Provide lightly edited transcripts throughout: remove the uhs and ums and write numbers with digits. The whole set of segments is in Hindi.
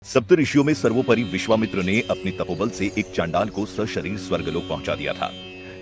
सप्तऋषियों में सर्वोपरि विश्वामित्र ने अपने तपोबल से एक चांडाल को सशरीर स्वर्गलोक पहुंचा दिया था।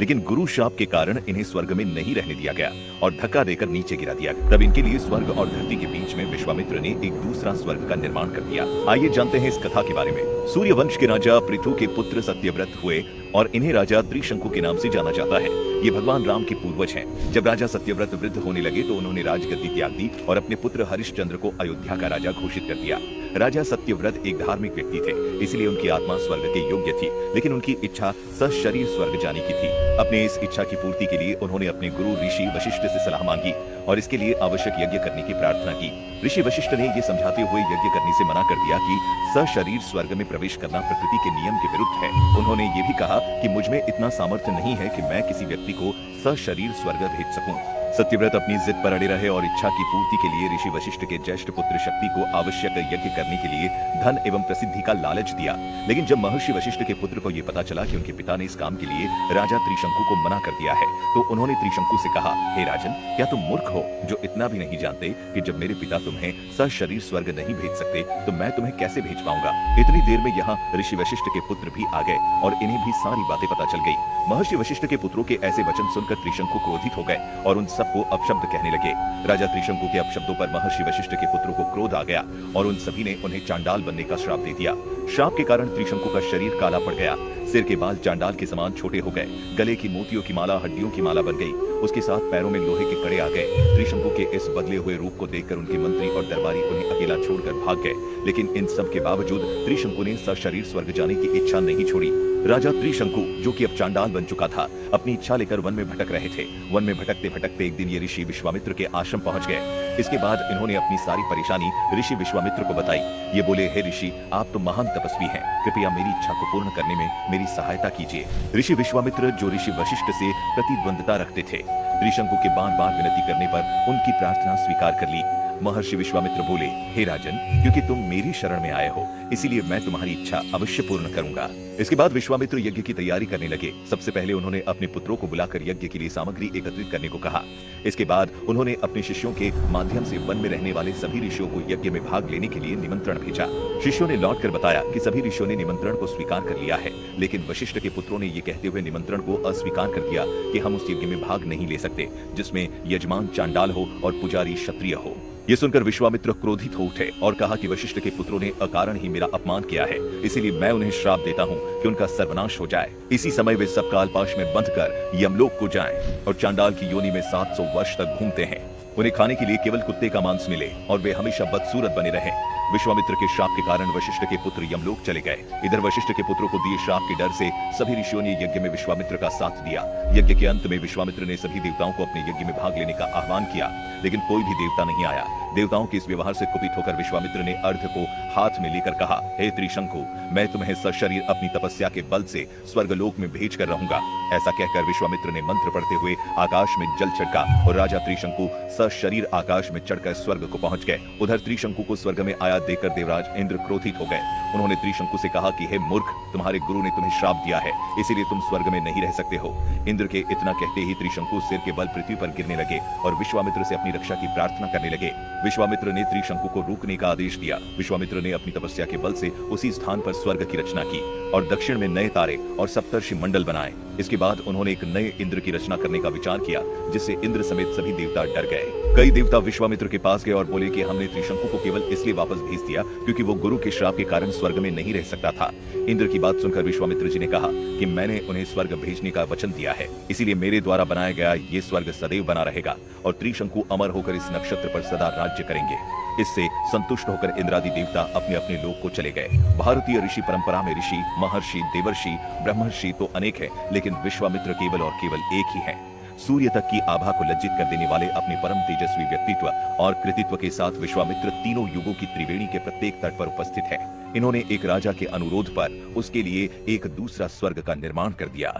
लेकिन गुरु शाप के कारण इन्हें स्वर्ग में नहीं रहने दिया गया और धक्का देकर नीचे गिरा दिया। तब इनके लिए स्वर्ग और धरती के बीच में विश्वामित्र ने एक दूसरा स्वर्ग का निर्माण कर दिया। आइए जानते हैं इस कथा के बारे में। सूर्य वंश के राजा पृथु के पुत्र सत्यव्रत हुए और इन्हें राजा त्रिशंकु के नाम से जाना जाता है। ये भगवान राम के पूर्वज हैं। जब राजा सत्यव्रत वृद्ध होने लगे तो उन्होंने राजगद्दी त्याग दी और अपने पुत्र हरिश्चंद्र को अयोध्या का राजा घोषित कर दिया। राजा सत्यव्रत एक धार्मिक व्यक्ति थे, इसलिए उनकी आत्मा स्वर्ग के योग्य थी, लेकिन उनकी इच्छा सशरीर स्वर्ग जाने की थी। अपने इस इच्छा की पूर्ति के लिए उन्होंने अपने गुरु ऋषि वशिष्ठ से सलाह मांगी और इसके लिए आवश्यक यज्ञ करने की प्रार्थना की। ऋषि वशिष्ठ ने ये समझाते हुए यज्ञ करने से मना कर दिया कि सशरीर स्वर्ग में प्रवेश करना प्रकृति के नियम के विरुद्ध है। उन्होंने ये भी कहा कि मुझ में इतना सामर्थ्य नहीं है कि मैं किसी व्यक्ति को सशरीर स्वर्ग भेज सकूं। सत्यव्रत अपनी जिद पर अड़े रहे और इच्छा की पूर्ति के लिए ऋषि वशिष्ठ के ज्येष्ठ पुत्र शक्ति को आवश्यक यज्ञ करने के लिए धन एवं प्रसिद्धि का लालच दिया। लेकिन जब महर्षि वशिष्ठ के पुत्र को यह पता चला कि उनके पिता ने इस काम के लिए राजा त्रिशंकु को मना कर दिया है, तो उन्होंने त्रिशंकु से कहा, हे राजन, क्या तुम मूर्ख हो जो इतना भी नहीं जानते कि जब मेरे पिता तुम्हें सशरीर स्वर्ग नहीं भेज सकते तो मैं तुम्हें कैसे भेज पाऊंगा। इतनी देर में यहाँ ऋषि वशिष्ठ के पुत्र भी आ गए और इन्हें भी सारी बातें पता चल गई। महर्षि वशिष्ठ के पुत्रों के ऐसे वचन सुनकर त्रिशंकु क्रोधित हो गए और उन सबको अपशब्द कहने लगे। राजा त्रिशंकु के अपशब्दों पर महर्षि वशिष्ठ के पुत्रों को क्रोध आ गया और उन सभी ने उन्हें चांडाल बनने का श्राप दे दिया। श्राप के कारण त्रिशंकु का शरीर काला पड़ गया, सिर के बाल चांडाल के समान छोटे हो गए, गले की मोतियों की माला हड्डियों की माला बन गई, उसके साथ पैरों में लोहे के कड़े आ गए। त्रिशंकु के इस बदले हुए रूप को देखकर उनके मंत्री और दरबारी उन्हें अकेला छोड़कर भाग गए। लेकिन इन सब के बावजूद त्रिशंकु ने सशरीर स्वर्ग जाने की इच्छा नहीं छोड़ी। राजा त्रिशंकु, जो कि अब चांडाल बन चुका था, अपनी इच्छा लेकर वन में भटक रहे थे। वन में भटकते भटकते एक दिन ये ऋषि विश्वामित्र के आश्रम पहुंच गए। इसके बाद इन्होंने अपनी सारी परेशानी ऋषि विश्वामित्र को बताई। ये बोले, हे ऋषि, आप तो महान तपस्वी हैं, कृपया मेरी इच्छा को पूर्ण करने में मेरी सहायता कीजिए। ऋषि विश्वामित्र, जो ऋषि वशिष्ठ से प्रतिद्वंद्विता रखते थे, त्रिशंकु के बार बार विनती करने पर उनकी प्रार्थना स्वीकार कर ली। महर्षि विश्वामित्र बोले, हे राजन, क्योंकि तुम मेरी शरण में आए हो, इसीलिए मैं तुम्हारी इच्छा अवश्य पूर्ण करूंगा। इसके बाद विश्वामित्र यज्ञ की तैयारी करने लगे। सबसे पहले उन्होंने अपने पुत्रों को बुलाकर यज्ञ के लिए सामग्री एकत्रित करने को कहा। इसके बाद उन्होंने अपने शिष्यों के माध्यम से वन में रहने वाले सभी ऋषियों को यज्ञ में भाग लेने के लिए निमंत्रण भेजा। शिष्यों ने लौटकर बताया कि सभी ऋषियों ने निमंत्रण को स्वीकार कर लिया है, लेकिन वशिष्ठ के पुत्रों ने ये कहते हुए निमंत्रण को अस्वीकार कर दिया कि हम उस यज्ञ में भाग नहीं ले सकते जिसमें यजमान चांडाल हो और पुजारी क्षत्रिय हो। ये सुनकर विश्वामित्र क्रोधित हो उठे और कहा कि वशिष्ठ के पुत्रों ने अकारण ही मेरा अपमान किया है, इसीलिए मैं उन्हें श्राप देता हूँ कि उनका सर्वनाश हो जाए। इसी समय वे सब कालपाश में बंधकर यमलोक को जाएं और चांडाल की योनि में 700 वर्ष तक घूमते हैं। उन्हें खाने के लिए केवल कुत्ते का मांस मिले और वे हमेशा बदसूरत बने रहे। विश्वामित्र के श्राप के कारण वशिष्ठ के पुत्र यमलोक चले गए। इधर वशिष्ठ के पुत्रों को दिए श्राप के डर से सभी ऋषियों ने यज्ञ में विश्वामित्र का साथ दिया। यज्ञ के अंत में विश्वामित्र ने सभी देवताओं को अपने यज्ञ में भाग लेने का आह्वान किया, लेकिन कोई भी देवता नहीं आया। देवताओं के इस व्यवहार से कुपित होकर विश्वामित्र ने अर्घ को हाथ में लेकर कहा, हे त्रिशंकु, मैं तुम्हें सशरीर अपनी तपस्या के बल से स्वर्गलोक में भेज कर रहूंगा। ऐसा कहकर विश्वामित्र ने मंत्र पढ़ते हुए आकाश में जल छिड़का और राजा त्रिशंकु सशरीर आकाश में चढ़कर स्वर्ग को पहुंच गए। उधर त्रिशंकु को स्वर्ग में आया देखकर देवराज इंद्र क्रोधित हो गए। उन्होंने त्रिशंकु से कहा कि हे मूर्ख, तुम्हारे गुरु ने तुम्हें श्राप दिया है, इसीलिए तुम स्वर्ग में नहीं रह सकते हो। इंद्र के इतना कहते ही त्रिशंकु सिर के बल पृथ्वी पर गिरने लगे और विश्वामित्र से अपनी रक्षा की प्रार्थना करने लगे। विश्वामित्र ने त्रिशंकु को रोकने का आदेश दिया। विश्वामित्र ने अपनी तपस्या के बल से उसी स्थान पर स्वर्ग की रचना की और दक्षिण में नए तारे और सप्तर्षि मंडल बनाए। इसके बाद उन्होंने एक नए इंद्र की रचना करने का विचार किया, जिससे इंद्र समेत सभी देवता डर गए। कई देवता विश्वामित्र के पास गए और बोले कि हमने त्रिशंकु को केवल इसलिए वापस भेज दिया क्योंकि वो गुरु के श्राप के कारण स्वर्ग में नहीं रह सकता था। इंद्र की बात सुनकर विश्वामित्र जी ने कहा कि मैंने उन्हें स्वर्ग भेजने का वचन दिया है, इसीलिए मेरे द्वारा बनाया गया ये स्वर्ग सदैव बना रहेगा और त्रिशंकु अमर होकर इस नक्षत्र पर सदा राज्य करेंगे। इससे संतुष्ट होकर इंद्रादि देवता अपने अपने लोक को चले गए। भारतीय ऋषि परंपरा में ऋषि, महर्षि, देवर्षि, ब्रह्मर्षि तो अनेक है, लेकिन विश्वामित्र केवल और केवल एक ही है। सूर्य तक की आभा को लज्जित कर देने वाले अपने परम तेजस्वी व्यक्तित्व और कृतित्व के साथ विश्वामित्र तीनों युगों की त्रिवेणी के प्रत्येक तट पर उपस्थित है। इन्होंने एक राजा के अनुरोध पर उसके लिए एक दूसरा स्वर्ग का निर्माण कर दिया।